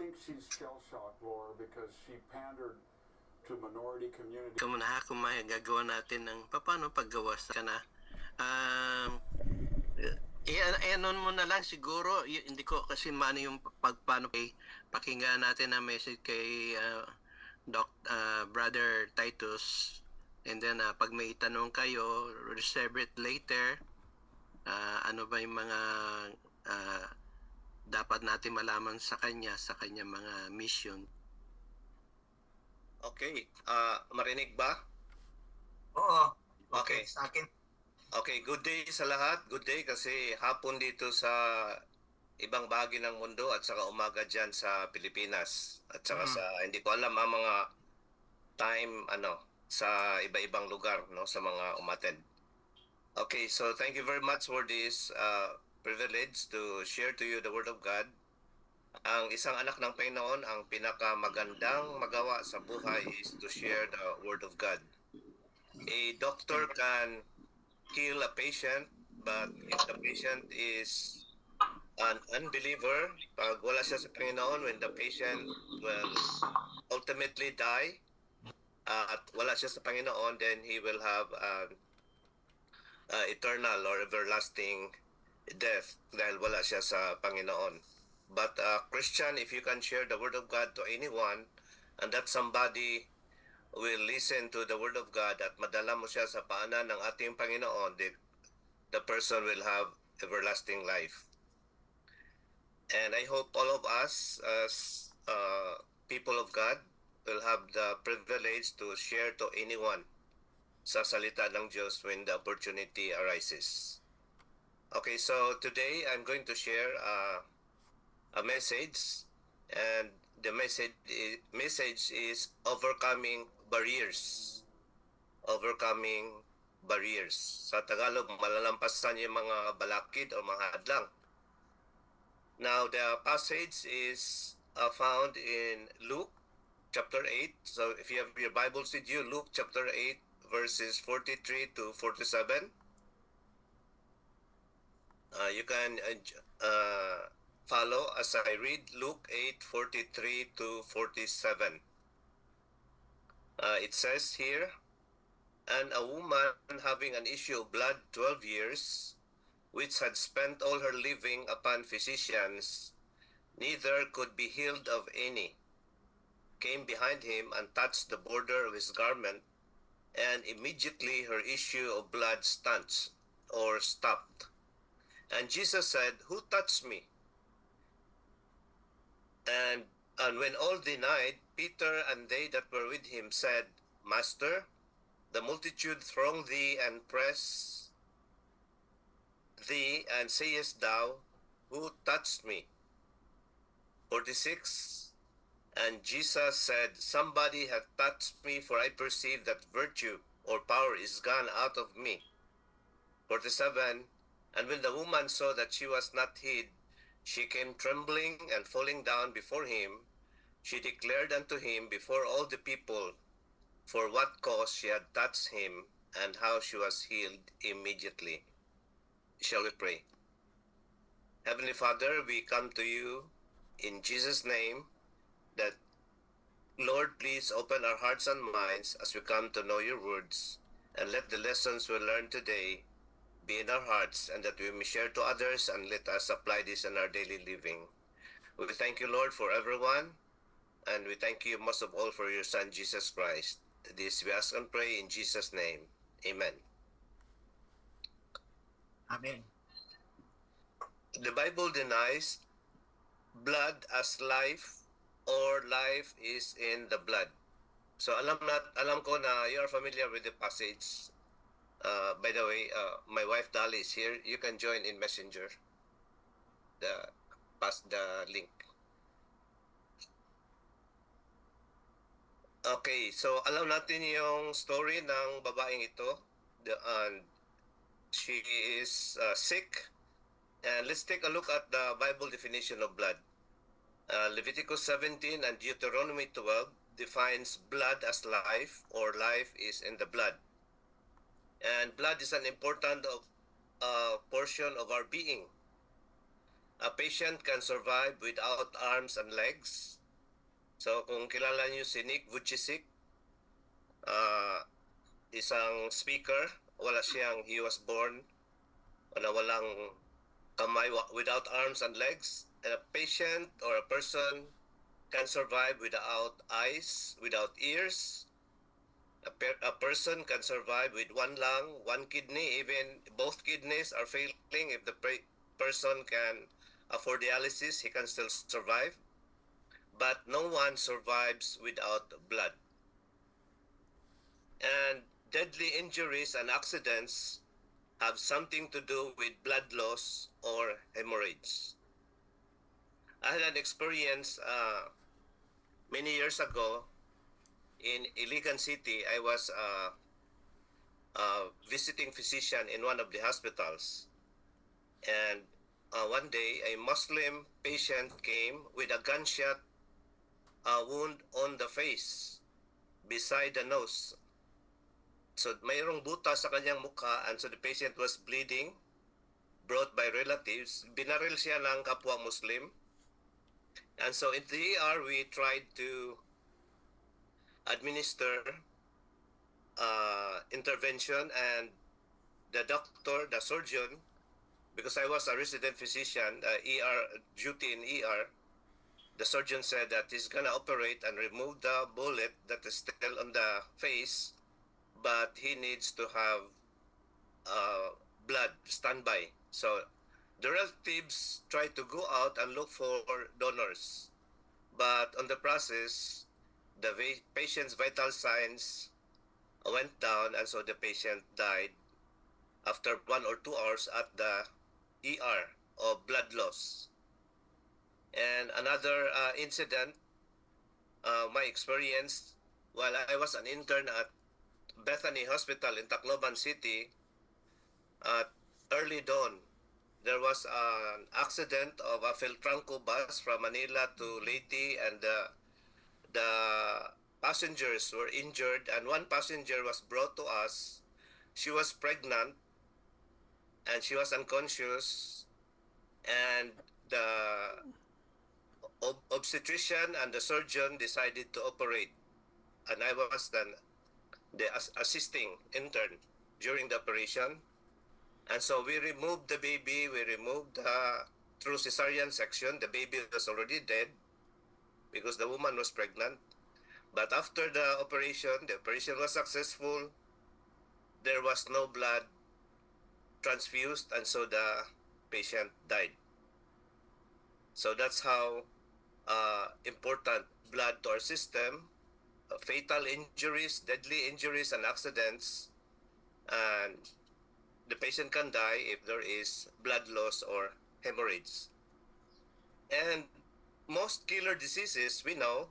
think she's shell-shocked, Laura, because she pandered to minority community. Kamuna kung may gagawa natin ng paano paggawa sa kana. Anon mo na lang siguro, hindi ko kasi maano yung paano pakinggan natin na message kay Brother Titus, and then pag may tanong kayo, reserve it later. Ano ba yung mga dapat natin malaman sa kanya mga mission. Okay, marinig ba? Oo. Okay, sa akin. Okay, good day sa lahat. Good day kasi hapon dito sa ibang bahagi ng mundo at saka umaga dyan sa Pilipinas. At saka sa, hindi ko alam ang mga time sa iba-ibang lugar sa mga umattend. Okay, so thank you very much for this privilege to share to you the Word of God. Ang isang anak ng Panginoon, ang pinakamagandang magawa sa buhay is to share the Word of God. A doctor can heal a patient, but if the patient is an unbeliever, pag wala siya sa Panginoon, when the patient will ultimately die, at wala siya sa Panginoon, then he will have eternal or everlasting death dahil wala siya sa Panginoon. But Christian, if you can share the Word of God to anyone, and that somebody will listen to the Word of God at madala mo siya sa paanan ng ating Panginoon, the person will have everlasting life. And I hope all of us as people of God will have the privilege to share to anyone sa salita ng Diyos when the opportunity arises. Okay, so today I'm going to share a message, and the message is overcoming barriers. Overcoming barriers. Sa Tagalog, malalampasan yung mga balakid o mga hadlang. Now, the passage is found in Luke chapter 8. So if you have your Bibles with you, Luke chapter 8, verses 43 to 47. You can follow as I read Luke 8:43 to 47. It says here, "And a woman having an issue of blood 12 years, which had spent all her living upon physicians, neither could be healed of any, came behind him and touched the border of his garment, and immediately her issue of blood stopped. And Jesus said, 'Who touched me?' And when all denied, Peter and they that were with him said, 'Master, the multitude throng thee and press thee, and sayest thou, Who touched me?' 46. And Jesus said, 'Somebody hath touched me, for I perceive that virtue or power is gone out of me.' 47. And when the woman saw that she was not hid, she came trembling and falling down before him. She declared unto him before all the people for what cause she had touched him, and how she was healed immediately." Shall we pray? Heavenly Father, we come to you in Jesus' name, that Lord, please open our hearts and minds as we come to know your words, and let the lessons we learn today be in our hearts, and that we may share to others, and let us apply this in our daily living. We thank you, Lord, for everyone, and we thank you most of all for your Son, Jesus Christ. This we ask and pray in Jesus' name. Amen. Amen. The Bible denies blood as life, or life is in the blood. So alam ko na you are familiar with the passage. By the way, my wife Dali is here. You can join in Messenger. Pass the link. Okay, so alam natin yung story ng babaeng ito. She is sick. And let's take a look at the Bible definition of blood. Leviticus 17 and Deuteronomy 12 defines blood as life, or life is in the blood. And blood is an important portion of our being. a patient can survive without arms and legs. So kung kilala niyo si Nick Vujicic, isang speaker, he was born na walang kamay, without arms and legs. And a patient or a person can survive without eyes, without ears. A person can survive with one lung, one kidney, even both kidneys are failing. If the person can afford dialysis, he can still survive. But no one survives without blood. And deadly injuries and accidents have something to do with blood loss or hemorrhage. I had an experience many years ago in Iligan City. I was a visiting physician in one of the hospitals. And one day, a Muslim patient came with a gunshot wound on the face, beside the nose. So mayroong buta sa kanyang mukha, and so the patient was bleeding, brought by relatives. Binaril siya ng kapwa Muslim. And so in the ER, we tried to administer intervention, and the doctor, the surgeon, because I was a resident physician, ER duty in ER, the surgeon said that he's gonna operate and remove the bullet that is still on the face, but he needs to have blood standby. So the relatives tried to go out and look for donors, but on the process, the patient's vital signs went down, and so the patient died after 1 or 2 hours at the ER of blood loss. And another incident, my experience while I was an intern at Bethany Hospital in Tacloban City, at early dawn, there was an accident of a Feltranco bus from Manila to Leyte, and the passengers were injured, and one passenger was brought to us. She was pregnant, and she was unconscious, and the obstetrician and the surgeon decided to operate, and I was then the assisting intern during the operation. And so we removed the baby, through cesarean section. The baby was already dead because the woman was pregnant. But after the operation was successful. There was no blood transfused, and so the patient died. So that's how important blood to our system. Fatal injuries, deadly injuries, and accidents, and the patient can die if there is blood loss or hemorrhage. And most killer diseases, we know,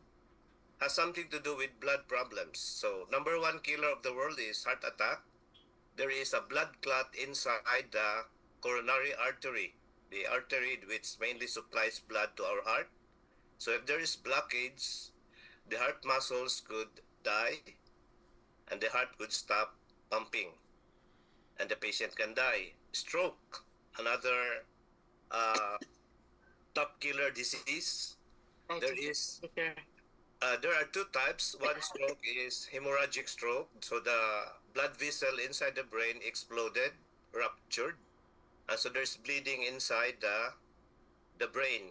has something to do with blood problems. So number one killer of the world is heart attack. There is a blood clot inside the coronary artery, the artery which mainly supplies blood to our heart. So if there is blockage, the heart muscles could die, and the heart could stop pumping, and the patient can die. Stroke, another top killer disease. There are two types. One stroke is hemorrhagic stroke. So the blood vessel inside the brain exploded, ruptured, and so there's bleeding inside the brain.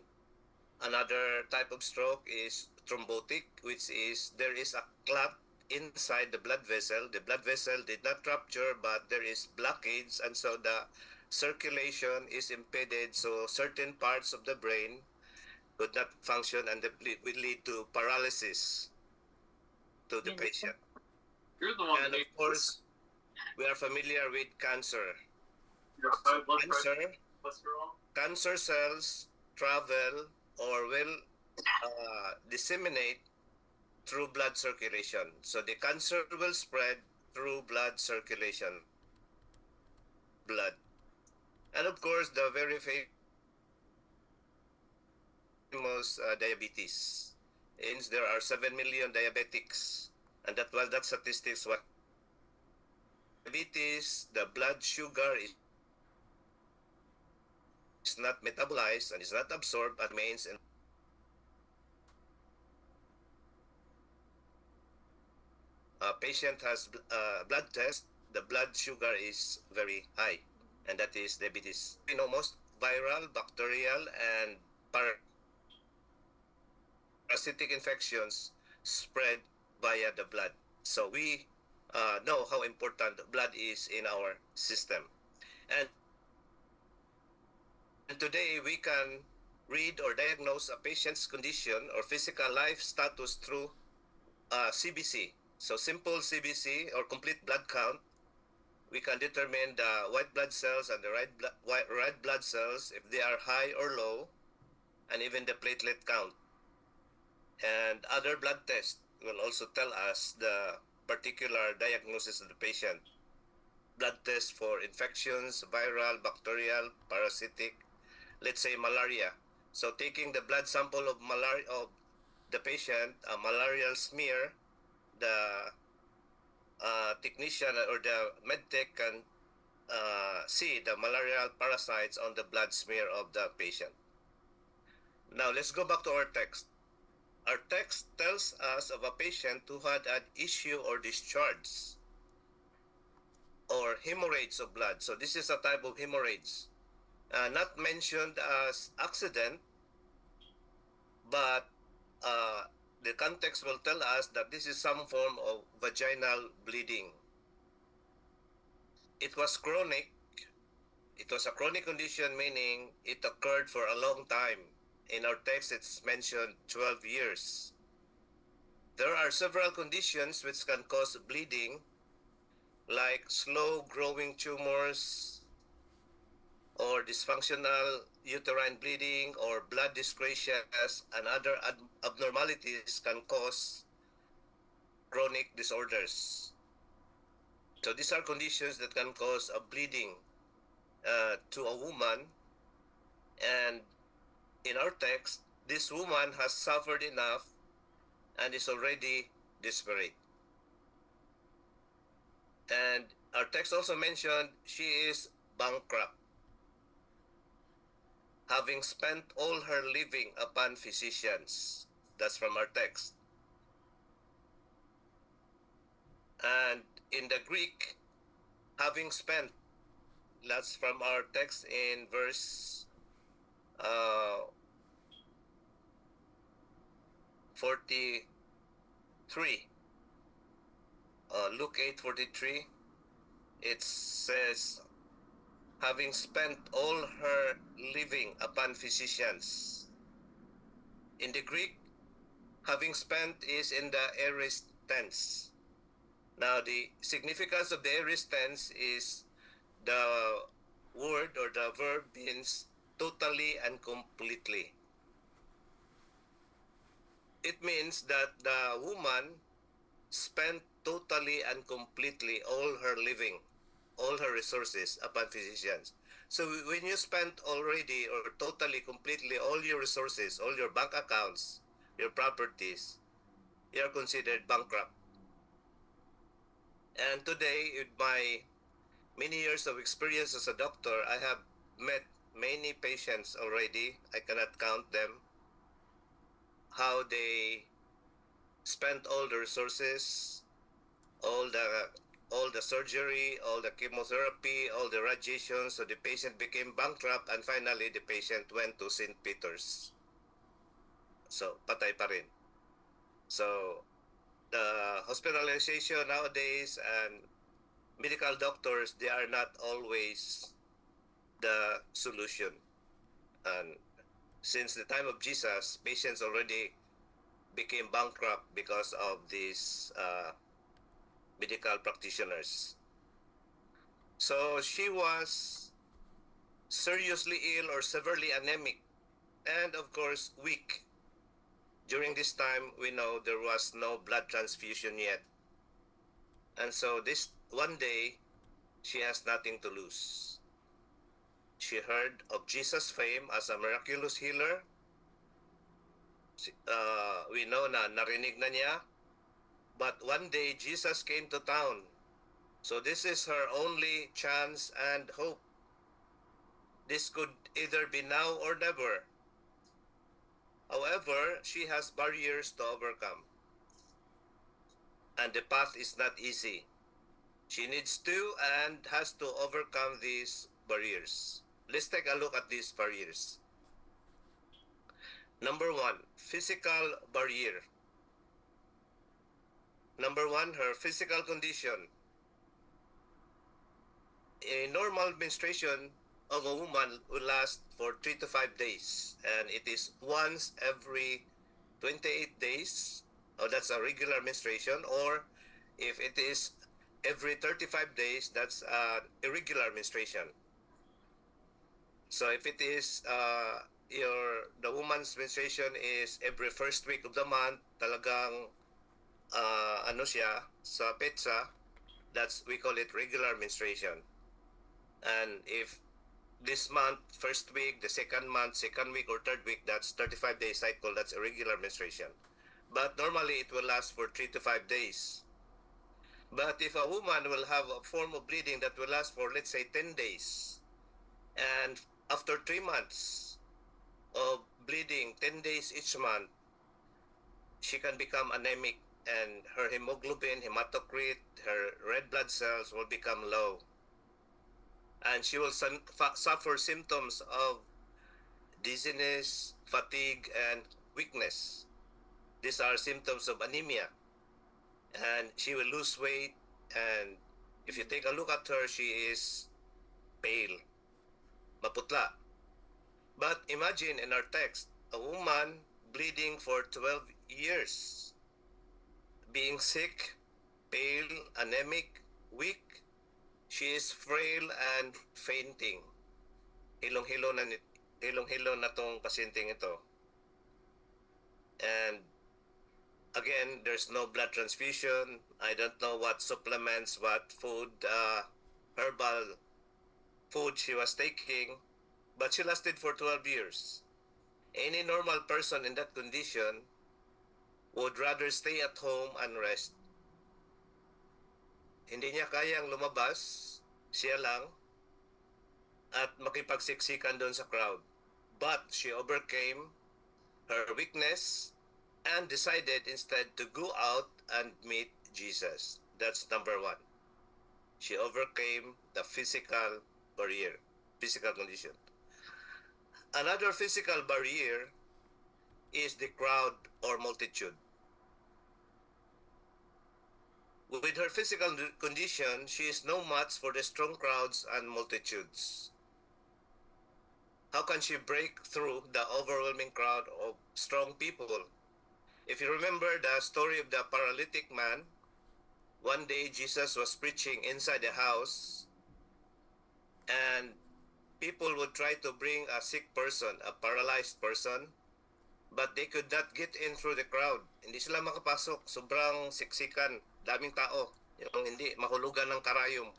Another type of stroke is thrombotic, which is there is a clot inside the blood vessel. The blood vessel did not rupture, but there is blockage, and so the circulation is impeded. So certain parts of the brain could not function, and it will lead to paralysis to the patient. You're the one. And of course, we are familiar with cancer. Cancer cells travel or will disseminate through blood circulation. So the cancer will spread through blood circulation. Blood. And of course, the very famous diabetes. Hence, there are 7 million diabetics. And that statistics was diabetes, the blood sugar is is not metabolized and is not absorbed and remains in patient has blood test, the blood sugar is very high, and that is diabetes. We know most viral, bacterial, and parasitic infections spread via the blood. So we know how important blood is in our system. And today we can read or diagnose a patient's condition or physical life status through CBC. So simple CBC or complete blood count, we can determine the white blood cells and the red blood cells if they are high or low, and even the platelet count. And other blood tests will also tell us the particular diagnosis of the patient. Blood tests for infections, viral, bacterial, parasitic, let's say malaria. So taking the blood sample of malaria of the patient, a malarial smear, the technician or the medtech can see the malarial parasites on the blood smear of the patient. Now let's go back to our text. Our text tells us of a patient who had an issue or discharge or hemorrhage of blood. So this is a type of hemorrhage, not mentioned as accident, but the context will tell us that this is some form of vaginal bleeding. It was chronic. It was a chronic condition, meaning it occurred for a long time. In our text, it's mentioned 12 years. There are several conditions which can cause bleeding, like slow-growing tumors, or dysfunctional uterine bleeding, or blood dyscrasias, and other abnormalities can cause chronic disorders. So these are conditions that can cause a bleeding to a woman, and in our text, this woman has suffered enough and is already desperate. And our text also mentioned she is bankrupt, having spent all her living upon physicians. That's from our text. And in the Greek, having spent, that's from our text in verse 43. Luke 8:43. It says, having spent all her living upon physicians. In the Greek, having spent is in the aorist tense. Now, the significance of the aorist tense is the word or the verb means totally and completely. It means that the woman spent totally and completely all her living, all her resources upon physicians. So when you spend already or totally, completely all your resources, all your bank accounts, your properties, you are considered bankrupt. And today, with my many years of experience as a doctor, I have met many patients already. I cannot count them. How they spent all the resources, all the surgery, all the chemotherapy, all the radiation, so the patient became bankrupt, and finally the patient went to St. Peter's. So, patay pa rin. So, the hospitalization nowadays and medical doctors, they are not always the solution. And since the time of Jesus, patients already became bankrupt because of these medical practitioners. So she was seriously ill or severely anemic, and of course weak. During this time, we know there was no blood transfusion yet. And so this one day, she has nothing to lose. She heard of Jesus' fame as a miraculous healer. We know na narinig na niya. But one day, Jesus came to town. So this is her only chance and hope. This could either be now or never. However, she has barriers to overcome, and the path is not easy. She needs to and has to overcome these barriers. Let's take a look at these barriers. Number one, physical barrier. Number one, her physical condition. A normal menstruation of a woman will last for 3 to 5 days, and it is once every 28 days. Oh, that's a regular menstruation. Or if it is every 35 days, that's irregular menstruation. So if it is the woman's menstruation is every first week of the month, talagang ano siya sa petsa, that's we call it regular menstruation. And if this month, first week, the second month, second week or third week, that's 35-day cycle, that's irregular menstruation. But normally it will last for 3 to 5 days. But if a woman will have a form of bleeding that will last for, let's say, 10 days, and after 3 months of bleeding, 10 days each month, she can become anemic, and her hemoglobin, hematocrit, her red blood cells will become low. And she will suffer symptoms of dizziness, fatigue, and weakness. These are symptoms of anemia. And she will lose weight, and if you take a look at her, she is pale, maputla. But imagine in our text, a woman bleeding for 12 years, being sick, pale, anemic, weak. She is frail and fainting. Hilong-hilo na tong pasyenteng ito. And again, there's no blood transfusion. I don't know what supplements, what food, herbal food she was taking, but she lasted for 12 years. Any normal person in that condition would rather stay at home and rest. Hindi niya kayang lumabas, siya lang, at makipagsiksikan doon sa crowd. But she overcame her weakness and decided instead to go out and meet Jesus. That's number one. She overcame the physical barrier, physical condition. Another physical barrier is the crowd or multitude. With her physical condition, she is no match for the strong crowds and multitudes. How can she break through the overwhelming crowd of strong people? If you remember the story of the paralytic man, one day Jesus was preaching inside the house, and people would try to bring a sick person, a paralyzed person, but they could not get in through the crowd. Hindi sila makapasok. Sobrang siksikan. Daming tao. Yung hindi mahulugan ng karayom.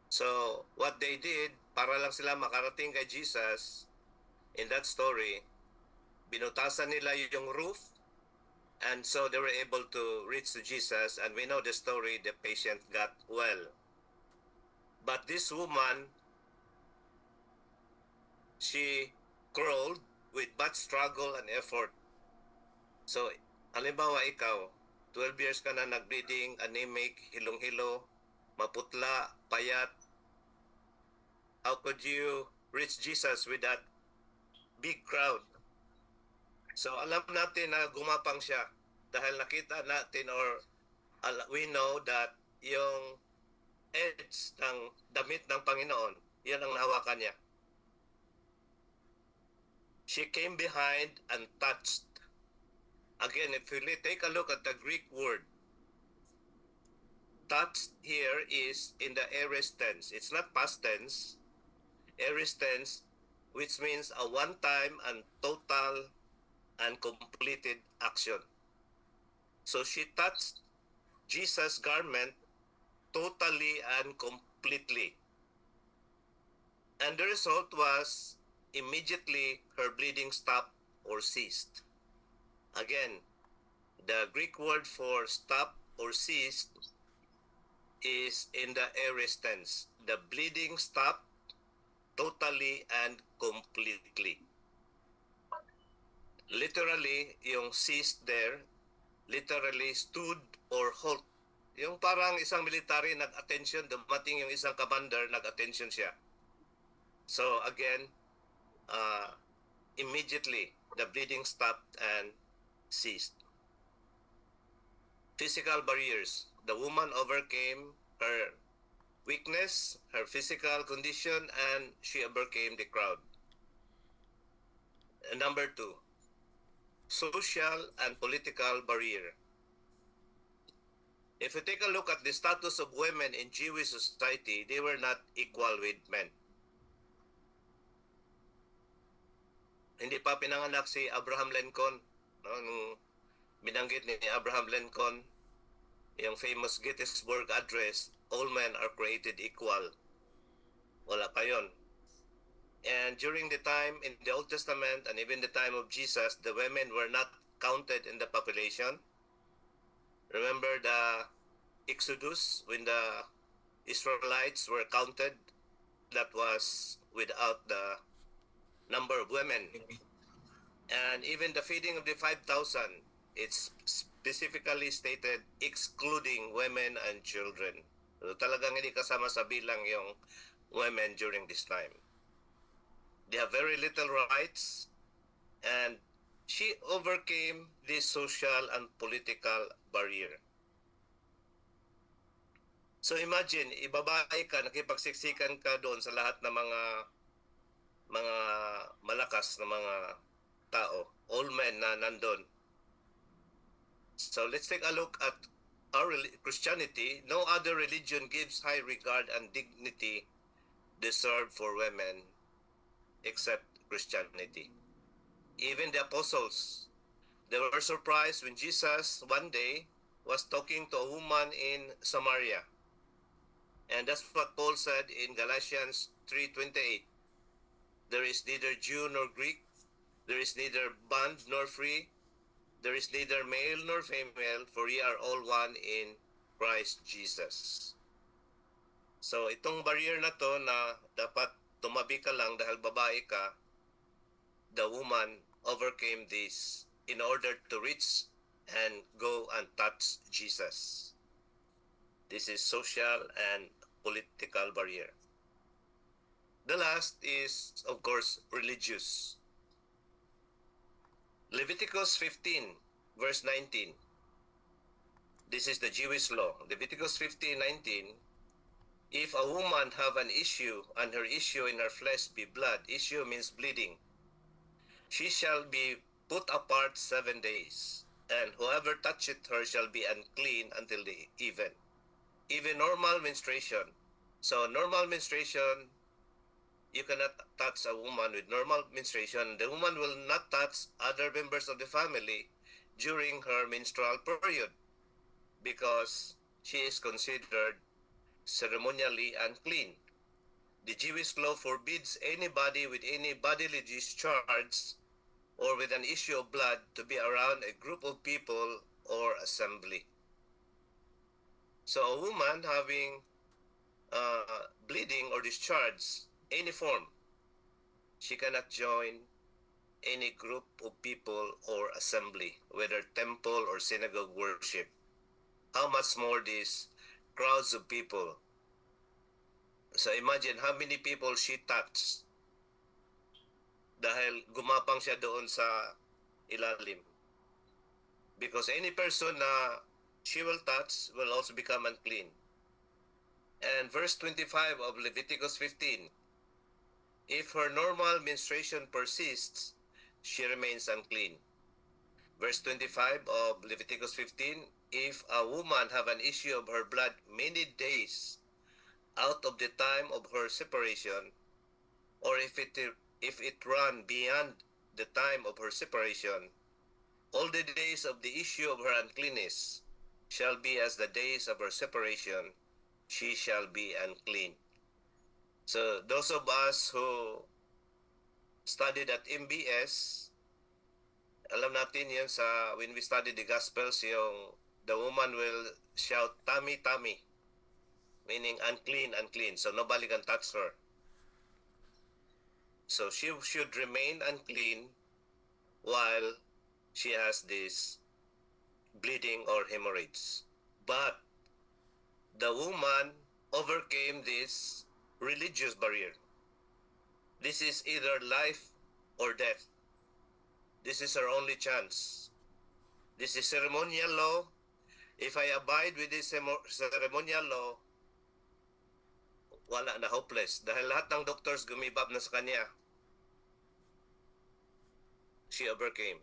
So, what they did, para lang sila makarating kay Jesus, in that story, binutasan nila yung roof, and so they were able to reach to Jesus, and we know the story, the patient got well. But this woman, she crawled with much struggle and effort. So, halimbawa ikaw, 12 years ka na nag-bleeding, anemic, hilong-hilo, maputla, payat. How could you reach Jesus with that big crowd? So, alam natin na gumapang siya dahil nakita natin or we know that yung edge ng damit ng Panginoon, yan ang nahawakan niya. She came behind and touched. Again, if you take a look at the Greek word, touched here is in the aorist tense. It's not past tense. Aorist tense, which means a one-time and total and completed action. So she touched Jesus' garment totally and completely. And the result was immediately her bleeding stopped or ceased. Again, the Greek word for stop or ceased is in the aorist tense. The bleeding stopped totally and completely. Literally, yung ceased there, literally stood or halt. Yung parang isang military nag-attention, dumating yung isang commander, nag-attention siya. So again, immediately, the bleeding stopped and ceased. Physical barriers. The woman overcame her weakness, her physical condition, and she overcame the crowd. And number 2, social and political barrier. If you take a look at the status of women in Jewish society, they were not equal with men. Hindi pa pinanganak si Abraham Lincoln. No? Nung binanggit ni Abraham Lincoln, yung famous Gettysburg Address, all men are created equal. Wala pa yun. And during the time in the Old Testament and even the time of Jesus, the women were not counted in the population. Remember the Exodus when the Israelites were counted? That was without the number of women. And even the feeding of the 5,000, it's specifically stated excluding women and children. So talagang hindi kasama sa bilang yung women during this time. They have very little rights, and she overcame this social and political barrier. So imagine, ibabae ka, nakipagsiksikan ka doon sa lahat ng mga malakas na mga tao, all men na nandun. So let's take a look at our Christianity. No other religion gives high regard and dignity deserved for women except Christianity. Even the apostles, they were surprised when Jesus one day was talking to a woman in Samaria. And that's what Paul said in Galatians 3:28. There is neither Jew nor Greek, there is neither bond nor free, there is neither male nor female, for ye are all one in Christ Jesus. So itong barrier na to na dapat tumabi ka lang dahil babae ka, the woman overcame this in order to reach and go and touch Jesus. This is social and political barrier. The last is, of course, religious. Leviticus 15, verse 19. This is the Jewish law. Leviticus 15:19. If a woman have an issue, and her issue in her flesh be blood, issue means bleeding, she shall be put apart 7 days, and whoever toucheth her shall be unclean until the even. Even normal menstruation. So normal menstruation, you cannot touch a woman with normal menstruation. The woman will not touch other members of the family during her menstrual period because she is considered ceremonially unclean. The Jewish law forbids anybody with any bodily discharge or with an issue of blood to be around a group of people or assembly. So a woman having bleeding or discharge, any form, she cannot join any group of people or assembly, whether temple or synagogue worship. How much more these crowds of people. So imagine how many people she touched dahil gumapang siya doon sa ilalim. Because any person na she will touch will also become unclean. And verse 25 of Leviticus 15, if her normal menstruation persists, she remains unclean. Verse 25 of Leviticus 15, if a woman have an issue of her blood many days out of the time of her separation, or if it run beyond the time of her separation, all the days of the issue of her uncleanness shall be as the days of her separation, she shall be unclean. So those of us who studied at MBS, alam natin yun sa when we study the Gospels, yung the woman will shout, "Tummy, tummy," meaning unclean, unclean. So nobody can touch her. So she should remain unclean while she has this bleeding or hemorrhoids. But the woman overcame this religious barrier. This is either life or death. This is her only chance. This is ceremonial law. If I abide with this ceremonial law, wala na, hopeless. Dahil lahat ng doctors gumibab na sa kanya. She overcame.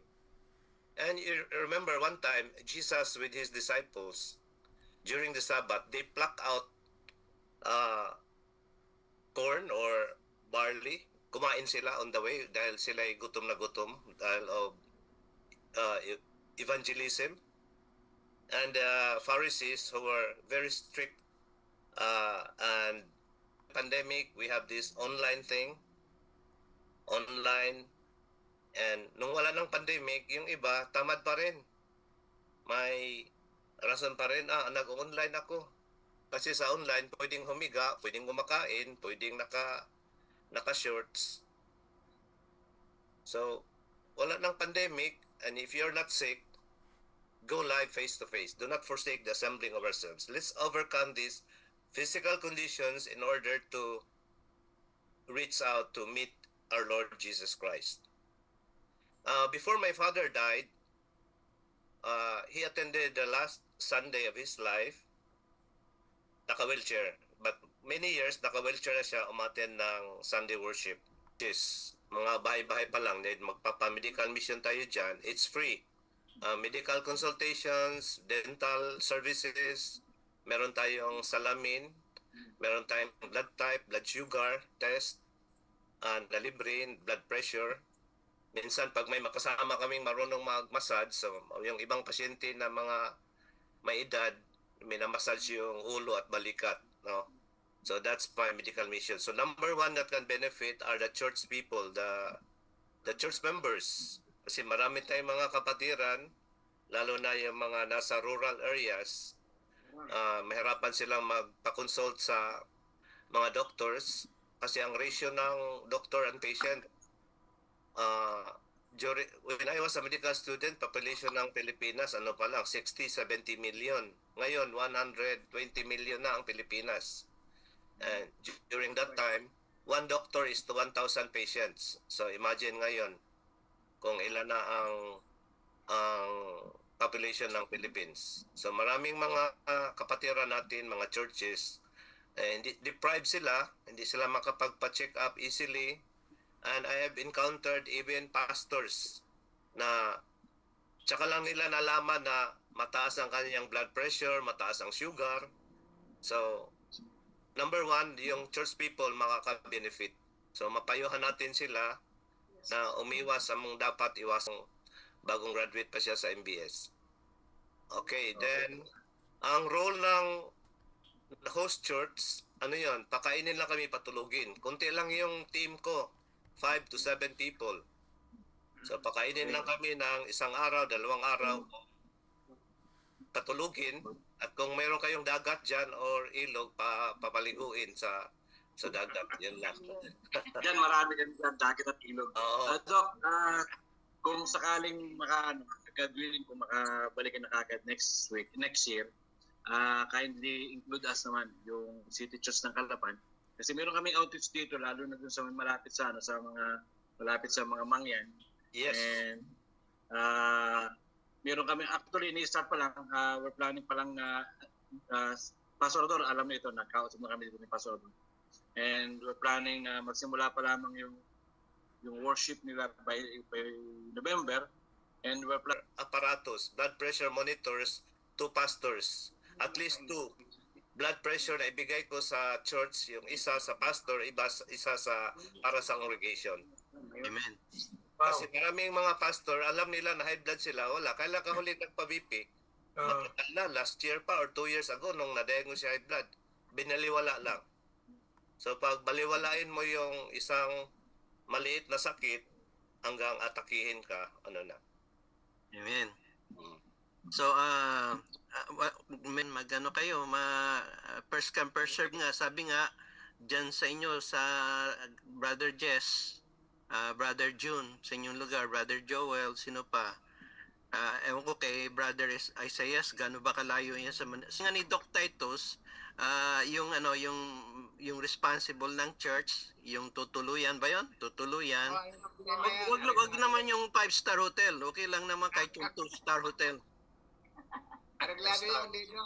And you remember one time, Jesus with his disciples, during the Sabbath, they pluck out corn or barley. Kumain sila on the way dahil sila ay gutom na gutom dahil of evangelism. And Pharisees who were very strict and pandemic, we have this online thing. Online. And nung wala ng pandemic, yung iba, tamad pa rin. May rason pa rin, nag-online ako. Kasi sa online, pwedeng humiga, pwedeng kumakain, pwedeng naka-shorts. So, wala ng pandemic, and if you're not sick, go live face-to-face. Do not forsake the assembling of ourselves. Let's overcome these physical conditions in order to reach out to meet our Lord Jesus Christ. Before my father died, he attended the last Sunday of his life, naka-wheelchair. But many years, naka-wheelchair na siya umattend ng Sunday worship. Yes, mga bahay-bahay pa lang, magpapa-medical mission tayo dyan. It's free. Medical consultations, dental services, meron tayong salamin, meron tayong blood type, blood sugar test, and libre, blood pressure. Minsan, pag may makasama kaming marunong mag-massage, so yung ibang pasyente na mga may edad, minamassage yung ulo at balikat. No? So that's my medical mission. So number one that can benefit are the church people, the church members. Kasi marami tayong mga kapatiran, lalo na yung mga nasa rural areas, mahirapan silang magpa-consult sa mga doctors kasi ang ratio ng doctor and patient, when I was a medical student, population ng Pilipinas, ano pa lang, 60-70 million. Ngayon, 120 million na ang Pilipinas. And during that time, one doctor is to 1,000 patients. So imagine ngayon, kung ilan na ang population ng Philippines. So maraming mga kapatiran natin, mga churches, deprived sila, hindi sila makapagpa-check up easily. And I have encountered even pastors na tsaka lang nila nalaman na mataas ang kanyang blood pressure, mataas ang sugar. So, number one, yung church people makaka-benefit. So, mapayuhan natin sila na umiwas sa mga dapat iwasang bagong graduate pa siya sa MBS. Okay, then, ang role ng host church, ano yun, pakainin lang kami, patulugin. Kunti lang yung team ko, 5 to 7 people. So, pakainin lang kami ng isang araw, 2 araw, patulugin. At kung mayroon kayong dagat dyan or ilog, papaliguin sa dagat. Yan lang. Yan, marami yan dyan, dagat at ilog. Doc, kung sakaling God-willing, kung makabalik na kagad next year, kindly include us naman yung City Church ng Calapan. Kasi meron kaming outreach dito, lalo na dun sa malapit sa mga mangyan. Yes. And meron kami, actually, ini-start pa lang, we're planning pa lang Pastor Odor, alam niyo ito, nakausap na kami dito ni Pastor Odor. And we're planning magsimula pa lamang yung worship nila by November. And we're planning apparatus, blood pressure monitors, 2 pastors, at least 2. Blood pressure na ibigay ko sa church, yung isa sa pastor, isa para sa congregation. Amen. Kasi maraming mga pastor, alam nila na high blood sila, wala. Kailan ka huli nagpa-BP? Matagal na, last year pa or 2 years ago nung na-diagnose siya high blood. Binaliwala lang. So pag baliwalain mo yung isang maliit na sakit hanggang atakihin ka, ano na. Amen. So, magano kayo, first come, first serve nga. Sabi nga, dyan sa inyo, sa Brother Jess, Brother June, sa inyong lugar, Brother Joel, sino pa? Ewan ko kay Brother Isaiah, gaano ba kalayo yan sa ni Doc Titus, yung ano, yung responsible ng church, yung tutuluyan ba yon? Tutuluyan. Wag naman yung 5-star hotel. Okay lang naman kahit yung 2-star hotel. Arreglado yung dito.